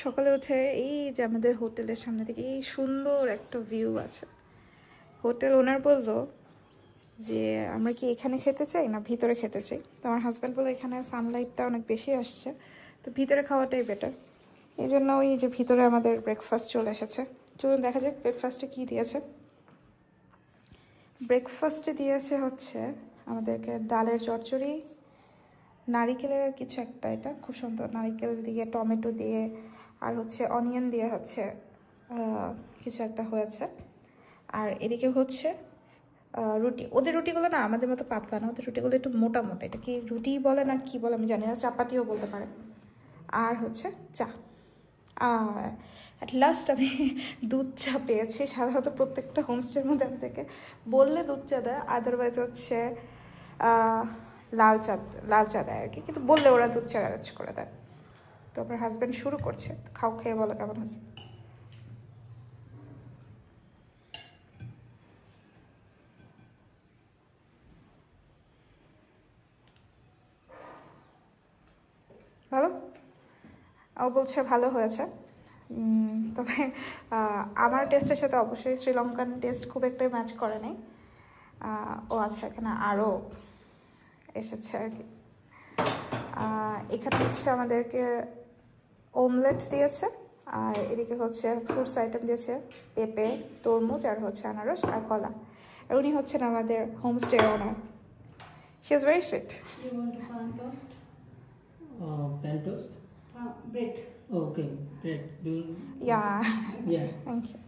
সকালে উঠে এই যে আমাদের হোটেলের সামনে থেকে এই সুন্দর একটা ভিউ আছে। হোটেল ওনার বললো যে আমরা কি এখানে খেতে চাই না ভিতরে খেতে চাই। তো আমার হাজব্যান্ড বললো এখানে সানলাইটটা অনেক বেশি আসছে, তো ভিতরে খাওয়াটাই বেটার। এই জন্য ওই যে ভিতরে আমাদের ব্রেকফাস্ট চলে এসেছে। চলুন দেখা যাক ব্রেকফাস্টে কী দিয়েছে। ব্রেকফাস্টে দিয়েছে হচ্ছে আমাদেরকে ডালের চচ্চড়ি, নারিকেলের কিছু একটা, এটা খুব সুন্দর, নারিকেল দিয়ে টমেটো দিয়ে আর হচ্ছে অনিয়ন দিয়ে হচ্ছে কিছু একটা হয়েছে। আর এদিকে হচ্ছে রুটি। ওদের রুটিগুলো না আমাদের মতো পাতলা না, ওদের রুটিগুলো একটু মোটা মোটা। এটা কি রুটি বলে না কি বলে আমি জানি না, চাপাতিও বলতে পারে। আর হচ্ছে চা। আর অ্যাট লাস্ট আমি দুধ চা পেয়েছি। সাধারণত প্রত্যেকটা হোমস্টের মধ্যে আমাদেরকে বললে দুধ চা দেয়, আদারওয়াইজ হচ্ছে লাল চা দেয় আর কি, কিন্তু বললে ওরা দুধ চা অ্যারেঞ্জ করে দেয়। তো আমার হাজব্যান্ড শুরু করছে, খাও, খেয়ে বলো কেমন আছে। ভালো? ও বলছে ভালো হয়েছে। তবে আমার টেস্টের সাথে অবশ্যই শ্রীলঙ্কান টেস্ট খুব একটাই ম্যাচ করে নাই। ও আচ্ছা, এখানে আরও এসেছে আর কি। এখানে হচ্ছে আমাদেরকে অমলেট দিয়েছে, আর এদিকে হচ্ছে ফ্রুটস আইটেম দিয়েছে, পেঁপে, তরমুজ আর হচ্ছে আনারস আর কলা। আর উনি হচ্ছেন আমাদের homestay owner. She is very sweet. Pan toast? Bread. Oh, okay, bread. Yeah. Thank you.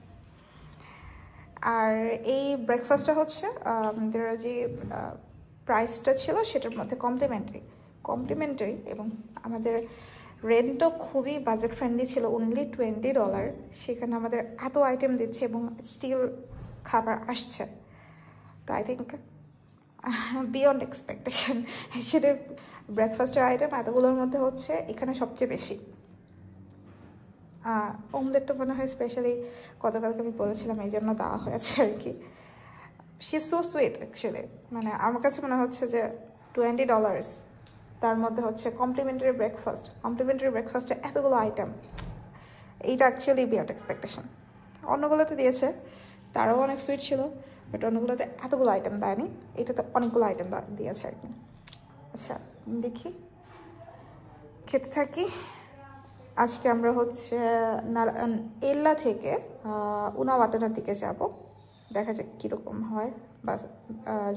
আর এই ব্রেকফাস্টটা হচ্ছে আমাদের যে প্রাইসটা ছিল সেটার মধ্যে কমপ্লিমেন্টারি এবং আমাদের রেন্টও খুবই বাজেট ফ্রেন্ডলি ছিল, অনলি $20। সেখানে আমাদের এত আইটেম দিচ্ছে এবং স্টিল খাবার আসছে। তো I think beyond expectation. Actually ব্রেকফাস্টের আইটেম এতগুলোর মধ্যে হচ্ছে এখানে সবচেয়ে বেশি। অমলেটটা মনে হয় স্পেশালি গতকালকে আমি বলেছিলাম এই জন্য দেওয়া হয়েছে আর কি। She is so sweet actually. মানে আমার কাছে মনে হচ্ছে যে $20 তার মধ্যে হচ্ছে কমপ্লিমেন্টারি ব্রেকফাস্টে এতগুলো আইটেম, এইটা অ্যাকচুয়ালি বিয়ন্ড এক্সপেকটেশন। অন্যগুলোতে দিয়েছে তারাও অনেক সুইট ছিল, বাট অন্যগুলোতে এতগুলো আইটেম দেয়নি, এটাতে অনেকগুলো আইটেম দিয়েছে আর কি। আচ্ছা দেখি, খেতে থাকি। আজকে আমরা হচ্ছে এল্লা থেকে উনাওয়াটানার দিকে যাব। দেখা যাক কীরকম হয় বা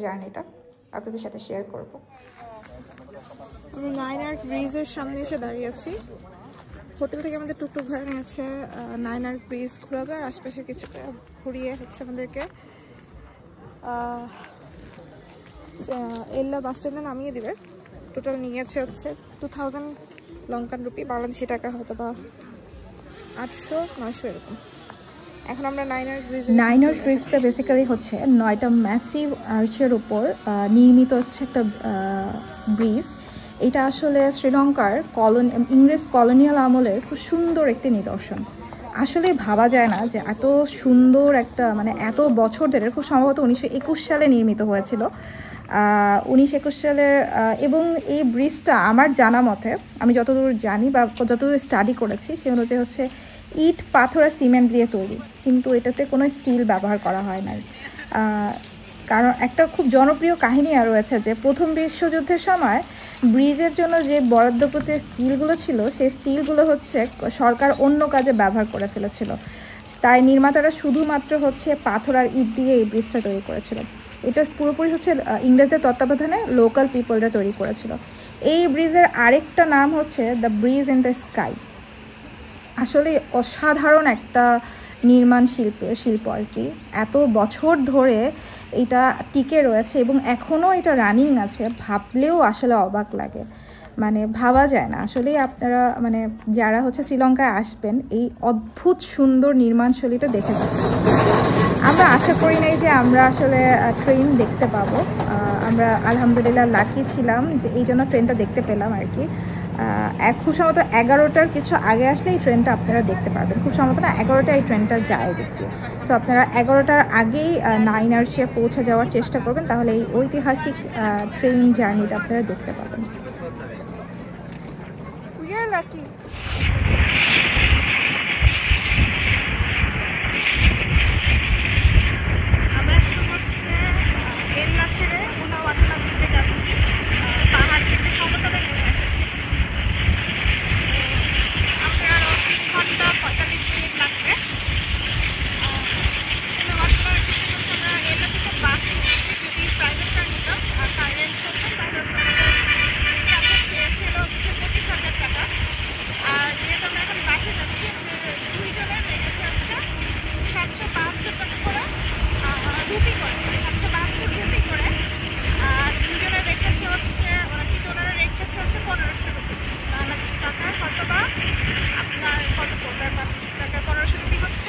জার্নিটা আপনাদের সাথে শেয়ার করব। আমি নাইনার ব্রিজের সামনে এসে দাঁড়িয়ে আছি। হোটেল থেকে আমাদের টুকটুক ভাড়া নিয়েছে, নাইনার ব্রিজ ঘুরাবে আর আশপাশে কিছুটা ঘুরিয়ে হচ্ছে আমাদেরকে এল্লা বাস স্ট্যান্ডে নামিয়ে দেবে। টোটাল নিয়েছে হচ্ছে 2000 লঙ্কান রুপি, বাংলাদেশি টাকা হয়তো বা 800-900 এরকম। এখন আমরা নাইনার ব্রিজটা বেসিক্যালি হচ্ছে 9টা ম্যাসিভ আর্চের উপর নির্মিত হচ্ছে একটা ব্রিজ। এটা আসলে শ্রীলঙ্কার ইংরেজ কলোনিয়াল আমলের খুব সুন্দর একটি নিদর্শন। আসলে ভাবা যায় না যে এত সুন্দর একটা, মানে এত বছর ধরে, খুব সম্ভবত 1921 সালে নির্মিত হয়েছিল, 1921 সালের। এবং এই ব্রিজটা আমার জানা মতে, আমি যতদূর জানি বা যতদূর স্টাডি করেছি সে অনুযায়ী হচ্ছে ইট, পাথর আর সিমেন্ট দিয়ে তৈরি, কিন্তু এটাতে কোনো স্টিল ব্যবহার করা হয় না। কারণ একটা খুব জনপ্রিয় কাহিনী আর রয়েছে যে প্রথম বিশ্বযুদ্ধের সময় ব্রিজের জন্য যে বরাদ্দকৃত স্টিলগুলো ছিল, সেই স্টিলগুলো হচ্ছে সরকার অন্য কাজে ব্যবহার করে ফেলেছিল, তাই নির্মাতারা শুধুমাত্র হচ্ছে পাথর আর ইট দিয়ে এই ব্রিজটা তৈরি করেছিল। এটা পুরোপুরি হচ্ছে ইংরেজদের তত্ত্বাবধানে লোকাল পিপলরা তৈরি করেছিল। এই ব্রিজের আরেকটা নাম হচ্ছে the bridge in the sky. আসলে অসাধারণ একটা নির্মাণ শিল্প আর কি। এত বছর ধরে এটা টিকে রয়েছে এবং এখনও এটা রানিং আছে, ভাবলেও আসলে অবাক লাগে। মানে ভাবা যায় না আসলেই। আপনারা মানে যারা হচ্ছে শ্রীলঙ্কায় আসবেন এই অদ্ভুত সুন্দর নির্মাণশৈলীটা দেখে যাবেন। আমরা আশা করি নাই যে আমরা আসলে ট্রেন দেখতে পাবো। আমরা আলহামদুলিল্লাহ লাকি ছিলাম যে এই জন্য ট্রেনটা দেখতে পেলাম আর কি। খুব সম্ভবত 11টার কিছু আগে আসলে এই ট্রেনটা আপনারা দেখতে পারবেন। খুব সম্ভবত না 11টায় এই ট্রেনটা যায় দেখতে। সো আপনারা 11টার আগেই নাইনার্সে পৌঁছে যাওয়ার চেষ্টা করবেন, তাহলে এই ঐতিহাসিক ট্রেন জার্নিটা আপনারা দেখতে পাবেন। We are lucky.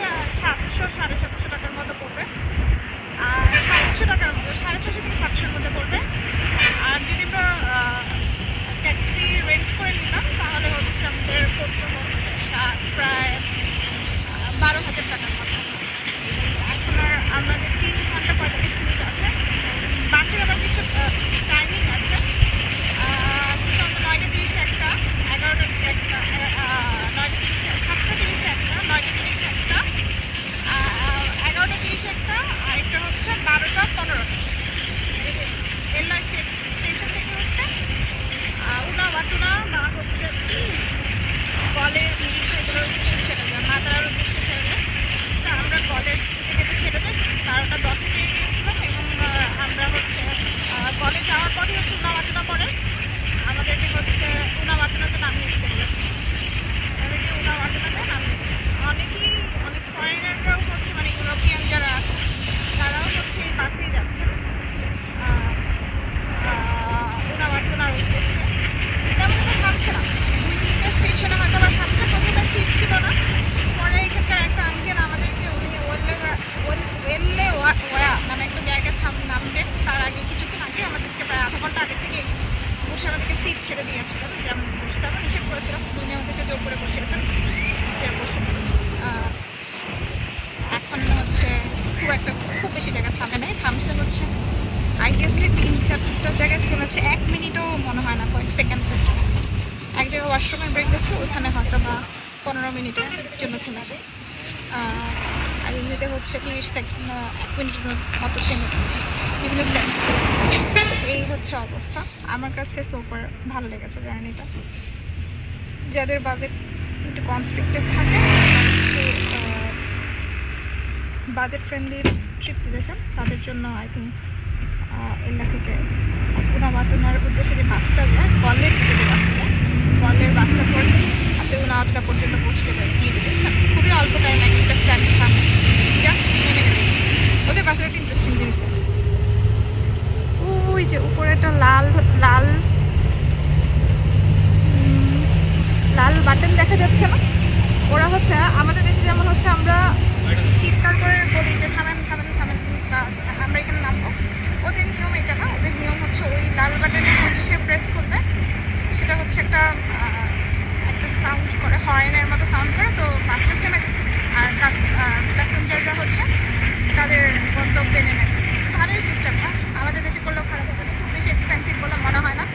হচ্ছে 700-750 টাকার মতো পড়বে, আর 700 টাকার মতো 650 থেকে 700-র মধ্যে পড়বে। আর যদি আমরা ট্যাক্সি রেন্ট করে নিতাম তাহলে হচ্ছে আমাদের পড়তে হচ্ছে প্রায় 12,000 টাকার মতো। এখন আর আমাদের 3 ঘন্টা 45 মিনিট আছে। বাসের আবার কিছু টাইমিং আছে, 9:30 একটা, 11:30 একটা, 9:30, 7:30 একটা, 9:30 একটা, 11:30 একটা, আরেকটা হচ্ছে 12:15। এল্লা স্টেশন থেকে হচ্ছে উনাওয়াটুনা বা হচ্ছে কলের এগুলোর উদ্দেশ্যে ছেড়ে যায়, মাদার উদ্দেশ্যে ছেড়ে যায়। তা আমরা কলের থেকে তো ছেড়ে যাই 12:10 পেয়ে গিয়েছিলাম, এবং আমরা হচ্ছে কলে যাওয়ার পরই হচ্ছে উনাওয়াটুনা পড়ে আমাদেরকে হচ্ছে উনাওয়াটুনাতে নামিয়ে দিতে বলেছে। আমাদেরকে উনাওয়াটুনাতে নামিয়ে দিতে অনেক ফরেনাররাও হচ্ছে মানে ইউরোপিয়ান যারা আছে তারাও হচ্ছে এই বাসেই যাচ্ছে উনাওয়াটুনার উদ্দেশ্যে। তেমন কোনো থামছে না, 2-3টে স্টেশনে হয়তো আবার থামছে। প্রথমে সিট ছিল না, পরে এখানকার একটা আঙ্কেল আমাদেরকে উনি ওয়েল্লে ওয়া নামে একটা জায়গায় নামবেন তার আগে কিছুক্ষণ আগে আমাদেরকে প্রায় আধা ঘন্টা আগে থেকে বসে আমাদেরকে সিট ছেড়ে দিয়েছিলেন। যেমন বসতে আমরা নিষেধ করেছিলাম, উনি আমাদেরকে জোর করে বসিয়েছেন, চেয়ার বসে। এখন হচ্ছে খুব বেশি জায়গায় থামে নাই, থামছে হচ্ছে আইডিয়াসলি 3-4টা জায়গায় থেমেছে, 1 মিনিটও মনে হয় না, কয়েক সেকেন্ডসের। এক জায়গায় ওয়াশরুমের ব্রেক দিচ্ছে, ওইখানে হয়তো বা 15 মিনিটের জন্য থেমেছে। আর এমনিতে হচ্ছে 30 সেকেন্ড 1 মিনিটের মতো থেমেছে বিভিন্ন স্ট্যান্ড। এই হচ্ছে অবস্থা। আমার কাছে সোফার ভালো লেগেছে জার্নিটা। যাদের বাজেট একটু কনস্ট্রিক্টেড থাকে, বাজেট ফ্রেন্ডলি ট্রিপ দিয়েছেন তাদের জন্য আই থিঙ্ক এল্লা থেকে উনাওয়াটুনার উদ্দেশ্যে যে বাসটা যায়, কলের থেকে যে বাসটা যায়, কলের বাসটা পড়লে আপনি উনাওয়াটুনা পর্যন্ত পৌঁছে দিয়ে দেবেন। খুবই অল্প টাইম একটা স্ট্যান্ডে থামে, জাস্ট নেমে নেবে। ওদের বাসের একটা ইন্টারেস্টিং জিনিস, ওই যে উপরে একটা লাল লাল লাল বাটন দেখা যাচ্ছে না, ওরা হচ্ছে আমাদের দেশে যেমন হচ্ছে আমরা চিৎকার করে বলি যে থামেন থামেন থামেন, আমরা এখানে নামবো, ওদের নিয়ম এটা না। ওদের নিয়ম হচ্ছে ওই লাল বাটনে হচ্ছে প্রেস করবে, সেটা হচ্ছে একটা সাউন্ড করে, হর্নের মতো সাউন্ড করে, তো বাসটা থেমে যায়। আর প্যাসেঞ্জাররা হচ্ছে তাদের গন্তব্যে নেমে যায়। ভালোই সিস্টেমটা, আমাদের দেশে করলেও খারাপ হবে না, খুব বেশি এক্সপেন্সিভ বলে মনে হয় না,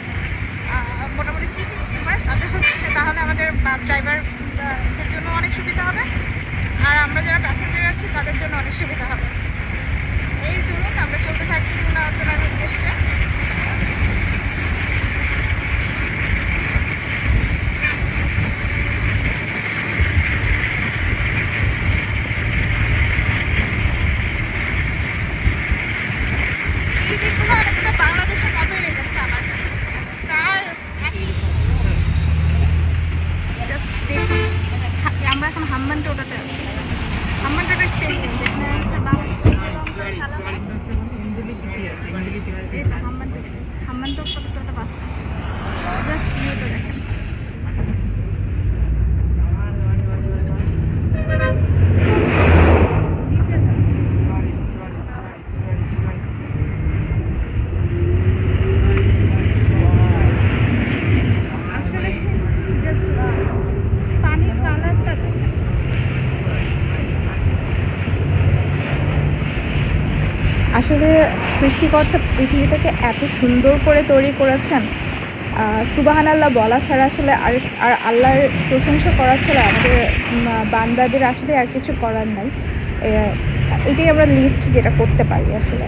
মোটামুটি ঠিকই হয়। তাদের হচ্ছে তাহলে আমাদের বাস ড্রাইভারদের জন্য অনেক সুবিধা হবে, আর আমরা যারা প্যাসেঞ্জার আছি তাদের জন্য অনেক সুবিধা হবে। এই চলুন আমরা চলতে থাকি উনাওয়াটুনার উদ্দেশ্যে। এই দিকগুলো অনেকটা বাংলাদেশের মতোই লেগেছে আমার কাছে, প্রায় একই। জাস্ট দেখুন, আমরা এখন হাম্বান টোটাতে আছি। হাম্বান টোটার স্টেডিয়াম যেখানে হচ্ছে হাম্বান টোট কতটা বাসটা, জাস্ট ভিউটা দেখেন। আসলে জাস্ট পানির কালারটা দেখেন। আসলে সৃষ্টিকর্তা পৃথিবীটাকে এত সুন্দর করে তৈরি করেছেন, সুবহানাল্লাহ বলা ছাড়া আসলে আর আল্লাহর প্রশংসা করা ছাড়া আমাদের বান্দাদের আসলে আর কিছু করার নাই। এটাই আমরা লিস্ট যেটা করতে পারি। আসলে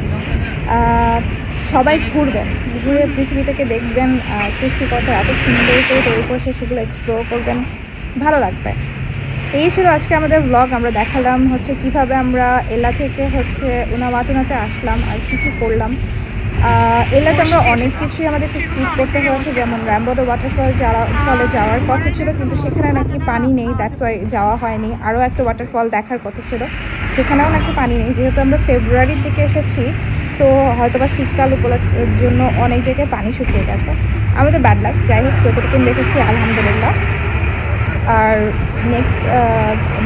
সবাই ঘুরবেন, ঘুরে পৃথিবীটাকে দেখবেন, সৃষ্টিকর্তা এত সুন্দর করে তৈরি করেছে, সেগুলো এক্সপ্লোর করবেন, ভালো লাগবে। এই ছিল আজকে আমাদের ব্লগ। আমরা দেখালাম হচ্ছে কিভাবে আমরা এল্লা থেকে হচ্ছে উনাওয়াটুনাতে আসলাম আর কি করলাম। এল্লাতে আমরা অনেক কিছুই আমাদেরকে স্কিপ করতে হয়েছে, যেমন র্যাম্বোদো ওয়াটারফলে যাওয়ার কথা ছিল, কিন্তু সেখানে নাকি পানি নেই, দ্যাটস ওয়াই যাওয়া হয়নি। আরও একটা ওয়াটারফল দেখার কথা ছিল, সেখানেও নাকি পানি নেই। যেহেতু আমরা ফেব্রুয়ারির দিকে এসেছি, সো হয়তোবা শীতকাল উপলক্ষের জন্য অনেক জায়গায় পানি শুকিয়ে গেছে। আমাদের ব্যাড লাক। যাই হোক, যতটুকু দেখেছি আলহামদুলিল্লাহ। আর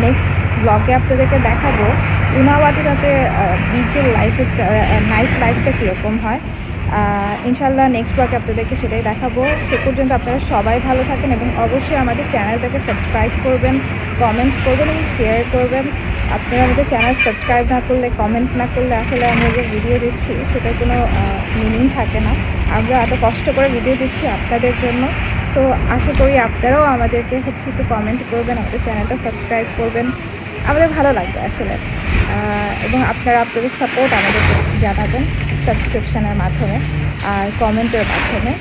নেক্সট ব্লগে আপনাদেরকে দেখাবো উনাওয়াটিরাতে বিচের নাইট লাইফটা কীরকম হয়। ইনশাল্লাহ নেক্সট ব্লগে আপনাদেরকে সেটাই দেখাবো। সে পর্যন্ত আপনারা সবাই ভালো থাকেন এবং অবশ্যই আমাদের চ্যানেলটাকে সাবস্ক্রাইব করবেন, কমেন্ট করবেন এবং শেয়ার করবেন। আপনারা আমাদের চ্যানেল সাবস্ক্রাইব না করলে, কমেন্ট না করলে আসলে আমরা যে ভিডিও দিচ্ছি সেটার কোনো মিনিং থাকে না। আমরা এত কষ্ট করে ভিডিও দিচ্ছি আপনাদের জন্য। সো আশা করি আপনারাও আমাদেরকে একটু কমেন্ট করবেন, আমাদের চ্যানেলটা সাবস্ক্রাইব করবেন, আমাদের ভালো লাগবে আসলে। এবং আপনারা আপনাদের সাপোর্ট আমাদেরকে জানাবেন সাবস্ক্রিপশনের মাধ্যমে আর কমেন্টের মাধ্যমে।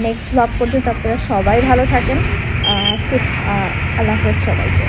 নেক্সট ব্লগ পর্যন্ত আপনারা সবাই ভালো থাকেন। আল্লাহ হাফেজ সবাইকে।